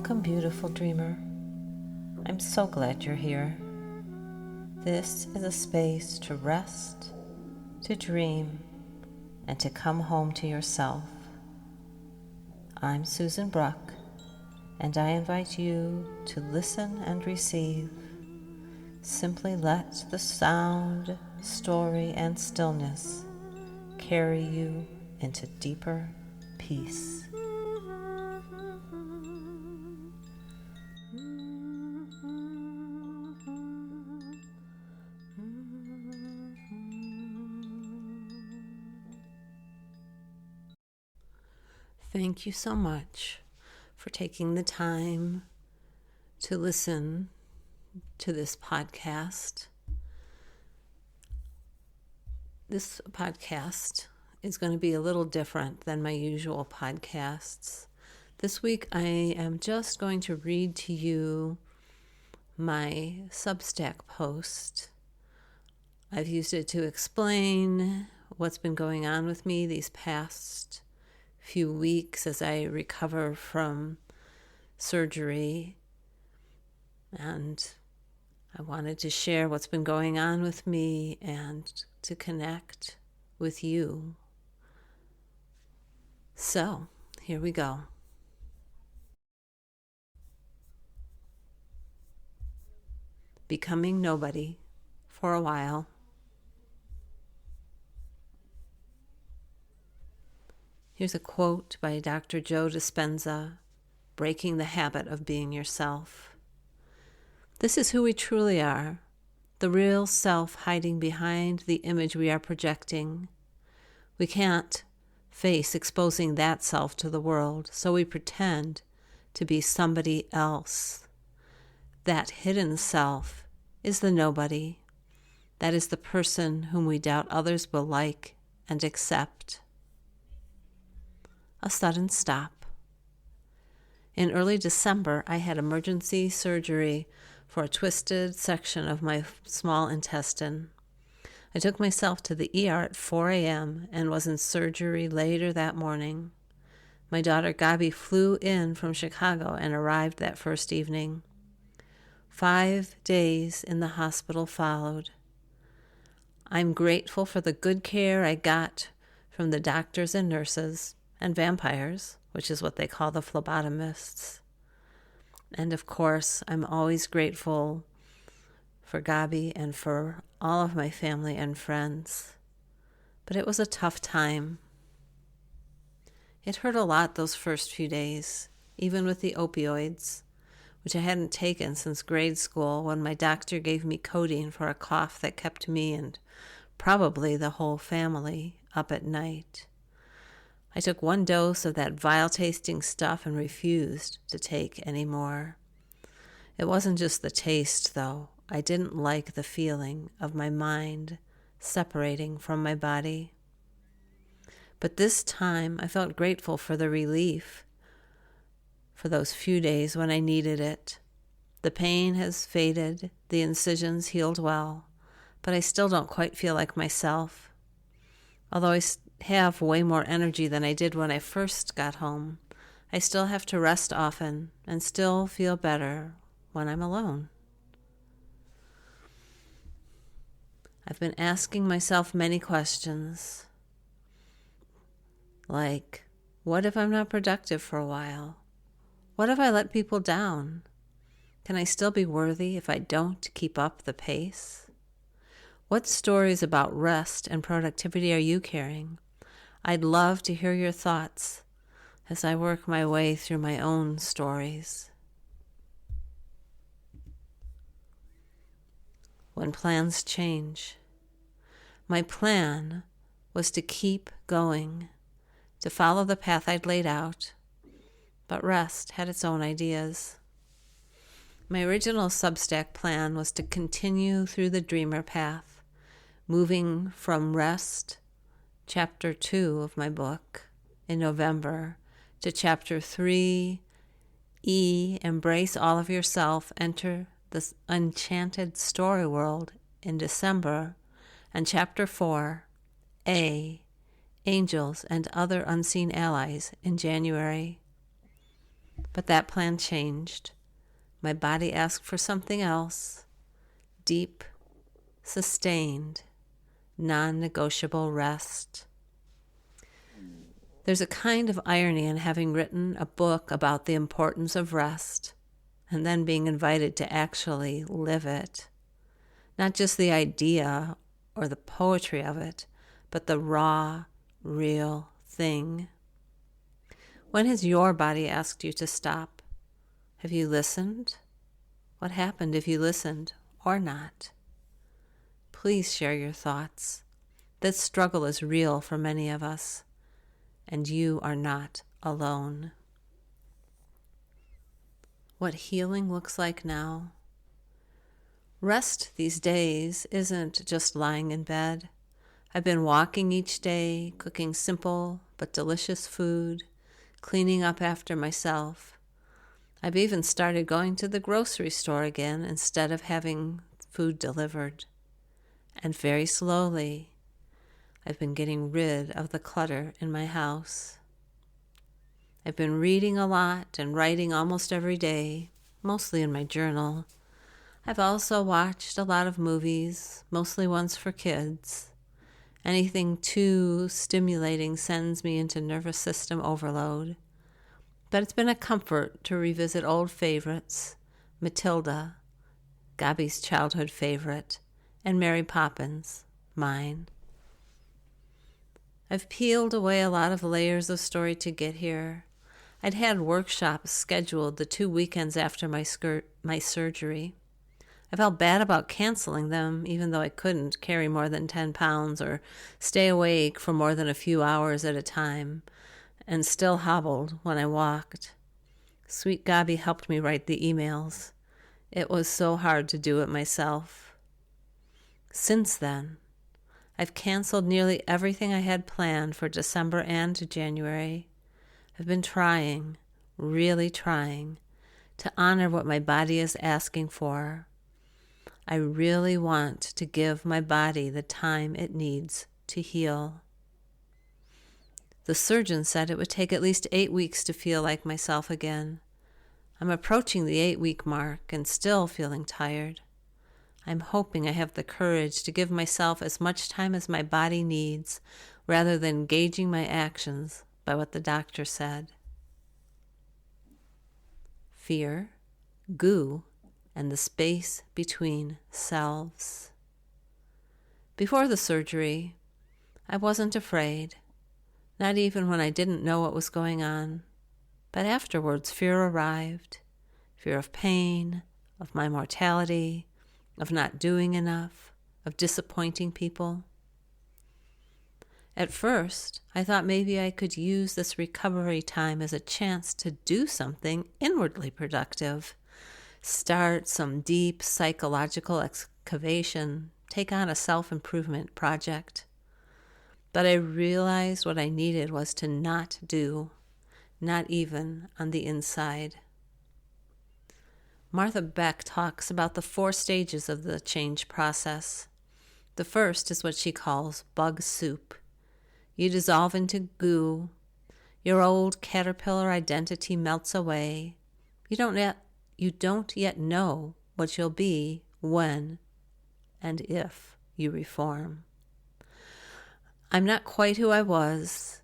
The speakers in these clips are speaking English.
Welcome, beautiful dreamer. I'm so glad you're here. This is a space to rest, to dream, and to come home to yourself. I'm Susan Bruck, and I invite you to listen and receive. Simply let the sound, story, and stillness carry you into deeper peace. Thank you so much for taking the time to listen to this podcast. This podcast is going to be a little different than my usual podcasts. This week I am just going to read to you my Substack post. I've used it to explain what's been going on with me these past few weeks as I recover from surgery, and I wanted to share what's been going on with me and to connect with you. So, here we go. Becoming nobody for a while. Here's a quote by Dr. Joe Dispenza, Breaking the Habit of Being Yourself. This is who we truly are, the real self hiding behind the image we are projecting. We can't face exposing that self to the world, so we pretend to be somebody else. That hidden self is the nobody. That is the person whom we doubt others will like and accept. A sudden stop. In early December, I had emergency surgery for a twisted section of my small intestine. I took myself to the ER at 4 a.m. and was in surgery later that morning. My daughter Gabi flew in from Chicago and arrived that first evening. 5 days in the hospital followed. I'm grateful for the good care I got from the doctors and nurses and vampires, which is what they call the phlebotomists. And of course, I'm always grateful for Gabi and for all of my family and friends. But it was a tough time. It hurt a lot those first few days, even with the opioids, which I hadn't taken since grade school when my doctor gave me codeine for a cough that kept me and probably the whole family up at night. I took one dose of that vile-tasting stuff and refused to take any more. It wasn't just the taste, though. I didn't like the feeling of my mind separating from my body. But this time, I felt grateful for the relief for those few days when I needed it. The pain has faded, the incisions healed well, but I still don't quite feel like myself. Although I have way more energy than I did when I first got home, I still have to rest often and still feel better when I'm alone. I've been asking myself many questions, like, what if I'm not productive for a while? What if I let people down? Can I still be worthy if I don't keep up the pace? What stories about rest and productivity are you carrying? I'd love to hear your thoughts as I work my way through my own stories. When plans change. My plan was to keep going, to follow the path I'd laid out, but rest had its own ideas. My original Substack plan was to continue through the dreamer path, moving from rest, chapter 2 of my book, in November, to chapter 3, embrace all of yourself, enter the enchanted story world, in December, and chapter 4, angels and other unseen allies, in January. But that plan changed. My body asked for something else, deep, sustained, non-negotiable rest. There's a kind of irony in having written a book about the importance of rest and then being invited to actually live it. Not just the idea or the poetry of it, but the raw, real thing. When has your body asked you to stop? Have you listened? What happened if you listened or not? Please share your thoughts. This struggle is real for many of us, and you are not alone. What healing looks like now. Rest these days isn't just lying in bed. I've been walking each day, cooking simple but delicious food, cleaning up after myself. I've even started going to the grocery store again instead of having food delivered. And very slowly, I've been getting rid of the clutter in my house. I've been reading a lot and writing almost every day, mostly in my journal. I've also watched a lot of movies, mostly ones for kids. Anything too stimulating sends me into nervous system overload. But it's been a comfort to revisit old favorites, Matilda, Gabby's childhood favorite, and Mary Poppins, mine. I've peeled away a lot of layers of story to get here. I'd had workshops scheduled the 2 weekends after my surgery. I felt bad about canceling them, even though I couldn't carry more than 10 pounds or stay awake for more than a few hours at a time, and still hobbled when I walked. Sweet Gabi helped me write the emails. It was so hard to do it myself. Since then, I've canceled nearly everything I had planned for December and January. I've been trying, really trying, to honor what my body is asking for. I really want to give my body the time it needs to heal. The surgeon said it would take at least 8 weeks to feel like myself again. I'm approaching the 8-week mark and still feeling tired. I'm hoping I have the courage to give myself as much time as my body needs, rather than gauging my actions by what the doctor said. Fear, goo, and the space between selves. Before the surgery, I wasn't afraid. Not even when I didn't know what was going on. But afterwards, fear arrived. Fear of pain, of my mortality, of not doing enough, of disappointing people. At first, I thought maybe I could use this recovery time as a chance to do something inwardly productive. Start some deep psychological excavation, take on a self-improvement project. But I realized what I needed was to not do, not even on the inside. Martha Beck talks about the 4 stages of the change process. The first is what she calls bug soup. You dissolve into goo. Your old caterpillar identity melts away. You don't yet know what you'll be when and if you reform. I'm not quite who I was.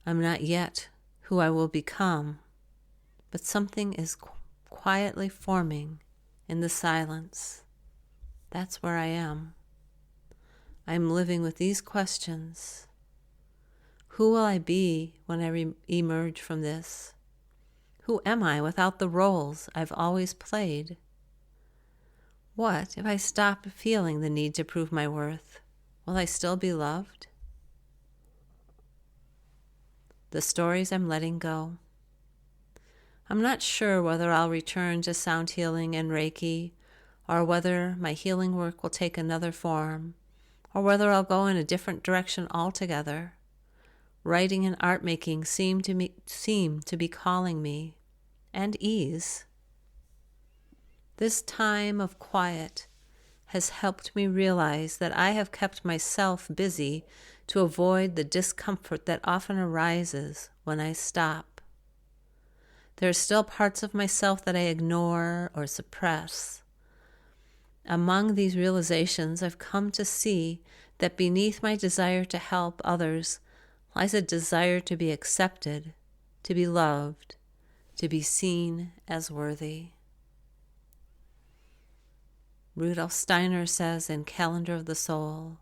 I'm not yet who I will become. But something is quietly forming in the silence. That's where I am. I'm living with these questions. Who will I be when I emerge from this? Who am I without the roles I've always played? What if I stop feeling the need to prove my worth? Will I still be loved? The stories I'm letting go. I'm not sure whether I'll return to sound healing and Reiki, or whether my healing work will take another form, or whether I'll go in a different direction altogether. Writing and art making seem to be calling me, and ease. This time of quiet has helped me realize that I have kept myself busy to avoid the discomfort that often arises when I stop. There are still parts of myself that I ignore or suppress. Among these realizations, I've come to see that beneath my desire to help others lies a desire to be accepted, to be loved, to be seen as worthy. Rudolf Steiner says in Calendar of the Soul,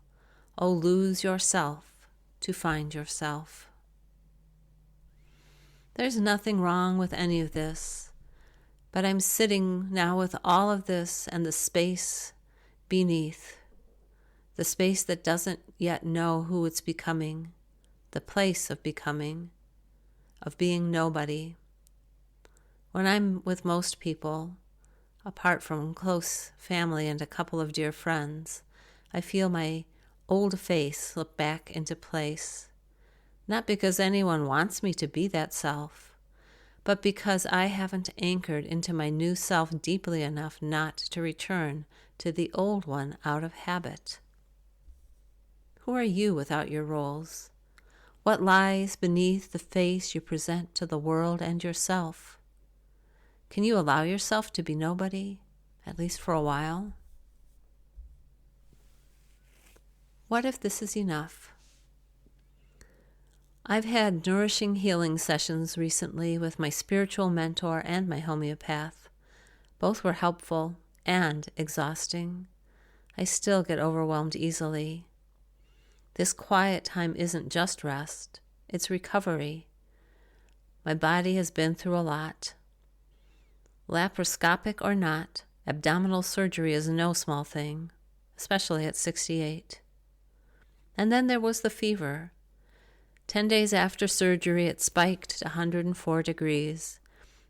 "Oh, lose yourself to find yourself." There's nothing wrong with any of this, but I'm sitting now with all of this and the space beneath, the space that doesn't yet know who it's becoming, the place of becoming, of being nobody. When I'm with most people, apart from close family and a couple of dear friends, I feel my old face slip back into place. Not because anyone wants me to be that self, but because I haven't anchored into my new self deeply enough not to return to the old one out of habit. Who are you without your roles? What lies beneath the face you present to the world and yourself? Can you allow yourself to be nobody, at least for a while? What if this is enough? I've had nourishing healing sessions recently with my spiritual mentor and my homeopath. Both were helpful and exhausting. I still get overwhelmed easily. This quiet time isn't just rest, it's recovery. My body has been through a lot. Laparoscopic or not, abdominal surgery is no small thing, especially at 68. And then there was the fever. 10 days after surgery, it spiked to 104 degrees,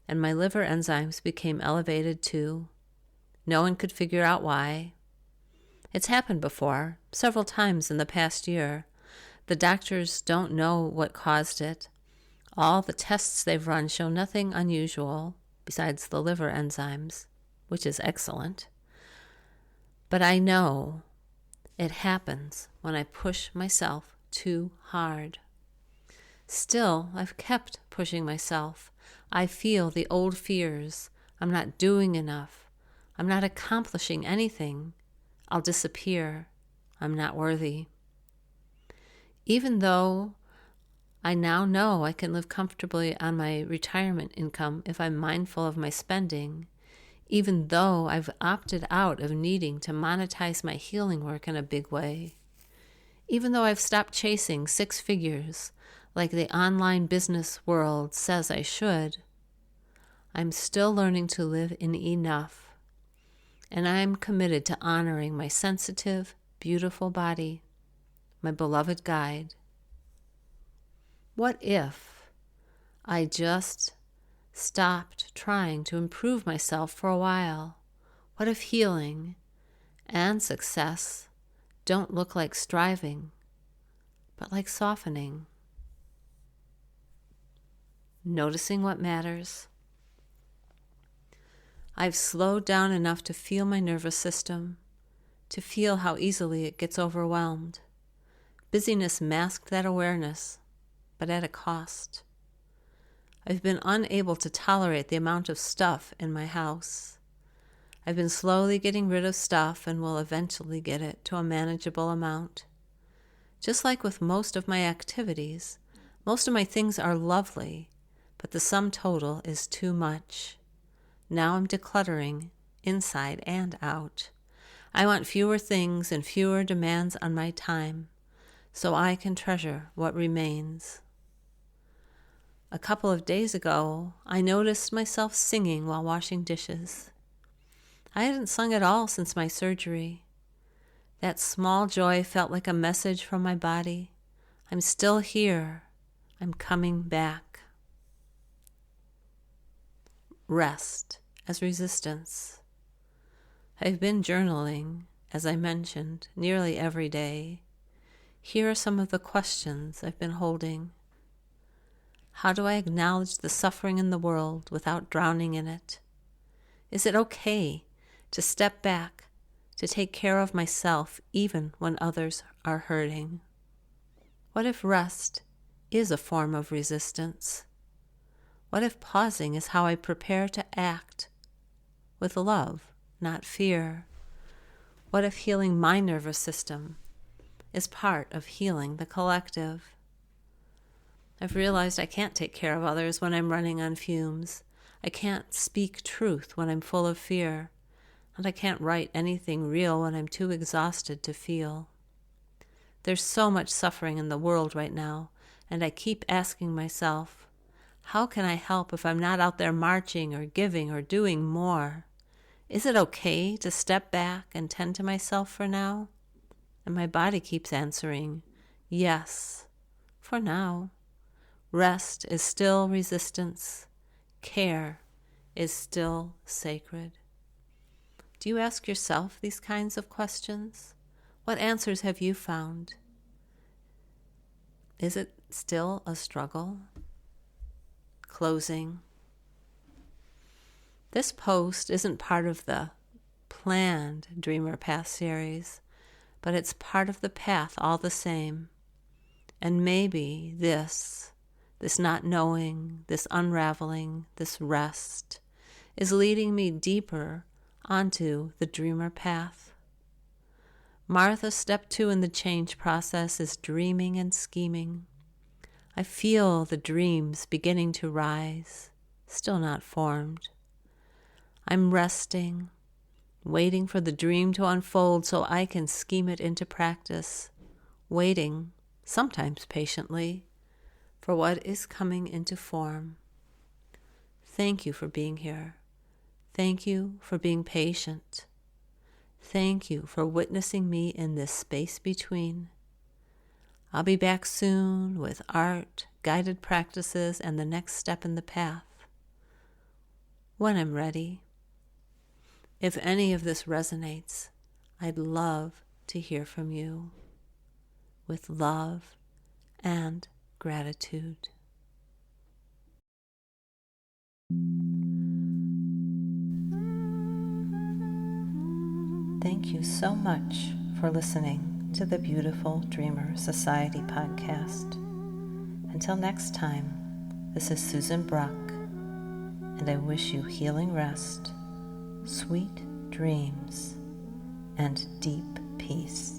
and my liver enzymes became elevated too. No one could figure out why. It's happened before, several times in the past year. The doctors don't know what caused it. All the tests they've run show nothing unusual besides the liver enzymes, which is excellent. But I know it happens when I push myself too hard. Still, I've kept pushing myself. I feel the old fears. I'm not doing enough. I'm not accomplishing anything. I'll disappear. I'm not worthy. Even though I now know I can live comfortably on my retirement income if I'm mindful of my spending, even though I've opted out of needing to monetize my healing work in a big way, even though I've stopped chasing 6 figures like the online business world says I should, I'm still learning to live in enough, and I'm committed to honoring my sensitive, beautiful body, my beloved guide. What if I just stopped trying to improve myself for a while? What if healing and success don't look like striving, but like softening? Noticing what matters. I've slowed down enough to feel my nervous system, to feel how easily it gets overwhelmed. Busyness masked that awareness, but at a cost. I've been unable to tolerate the amount of stuff in my house. I've been slowly getting rid of stuff and will eventually get it to a manageable amount. Just like with most of my activities, most of my things are lovely, but the sum total is too much. Now I'm decluttering, inside and out. I want fewer things and fewer demands on my time, so I can treasure what remains. A couple of days ago, I noticed myself singing while washing dishes. I hadn't sung at all since my surgery. That small joy felt like a message from my body. I'm still here. I'm coming back. Rest as resistance. I've been journaling, as I mentioned, nearly every day. Here are some of the questions I've been holding. How do I acknowledge the suffering in the world without drowning in it? Is it okay to step back, to take care of myself even when others are hurting? What if rest is a form of resistance? What if pausing is how I prepare to act with love, not fear? What if healing my nervous system is part of healing the collective? I've realized I can't take care of others when I'm running on fumes. I can't speak truth when I'm full of fear. And I can't write anything real when I'm too exhausted to feel. There's so much suffering in the world right now, and I keep asking myself, how can I help if I'm not out there marching or giving or doing more? Is it okay to step back and tend to myself for now? And my body keeps answering, yes, for now. Rest is still resistance. Care is still sacred. Do you ask yourself these kinds of questions? What answers have you found? Is it still a struggle? Closing. This post isn't part of the planned Dreamer Path series, but it's part of the path all the same. And maybe this not knowing, this unraveling, this rest, is leading me deeper onto the Dreamer Path. Martha's step 2 in the change process is dreaming and scheming. I feel the dreams beginning to rise, still not formed. I'm resting, waiting for the dream to unfold so I can scheme it into practice, waiting, sometimes patiently, for what is coming into form. Thank you for being here. Thank you for being patient. Thank you for witnessing me in this space between. I'll be back soon with art, guided practices, and the next step in the path. When I'm ready. If any of this resonates, I'd love to hear from you. With love and gratitude. Thank you so much for listening to the Beautiful Dreamer Society podcast. Until next time, this is Susan Bruck, and I wish you healing rest, sweet dreams, and deep peace.